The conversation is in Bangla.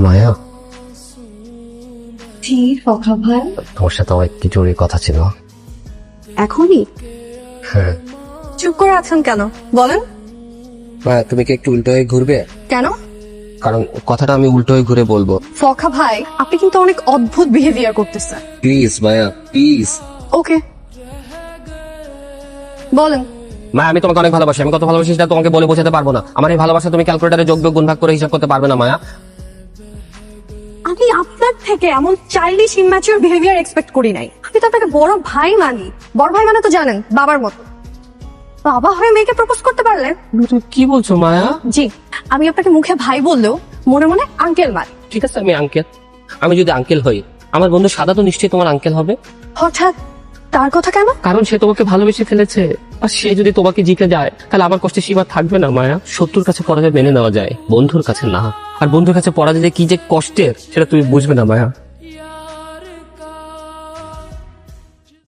মায়া, জি ফখর ভাই, তোমার সাথে আমার একটু জরুরি কথা ছিল। এখনই? হ্যাঁ চুপ করে আছেন কেন, বলেন। মায়া, তুমি কি একটু উল্টো হয়ে ঘুরবে? কেন? কারণ কথাটা আমি উল্টো হয়ে ঘুরে বলবো। ফখা ভাই, আপনি কিন্তু অনেক অদ্ভুত বিহেভিয়ার করতেছেন। Please Maya, please. ওকে, বলেন। মায়া, আমি তোমাকে অনেক ভালোবাসি। আমি কত ভালোবাসি সেটা তোমাকে বলে বোঝাতে পারবো না। আমার এই ভালোবাসা তুমি ক্যালকুলেটারে যোগ বিয়োগ গুণ ভাগ করে হিসাব করতে পারবে না মায়া। আমি আপনার থেকে এমন চাইল্ডিশ ইম্যাচিউর বিহেভিয়ার এক্সপেক্ট করি নাই। আমি তো আপনাকে বড় ভাই মানি। বড় ভাই মানে তো জানেন, বাবার মতো। বাবা হয়ে মেয়েকে প্রপোজ করতে পারলেন? তুমি কি বলছো মায়া? জি, আমি আপনাকে মুখে ভাই বললেও মনে মনে আঙ্কেল মানি। ঠিক আছে, আমি আঙ্কেল। আমি যদি আঙ্কেল হই, আমার বন্ধু সাদা তো নিশ্চয়ই তোমার আঙ্কেল হবে। হঠাৎ তার কথা কেন? কারণ সে তোমাকে ভালোবেসে ফেলেছে। আর সে যদি তোমাকে জিতে যায়, তাহলে আমার কষ্টে সীমা থাকবে না মায়া। শত্রুর কাছে পরাজয় মেনে নেওয়া যায়, বন্ধুর কাছে না। আর বন্ধুর কাছে পরাজয় যে কি যে কষ্টের, সেটা তুমি বুঝবে না মায়া।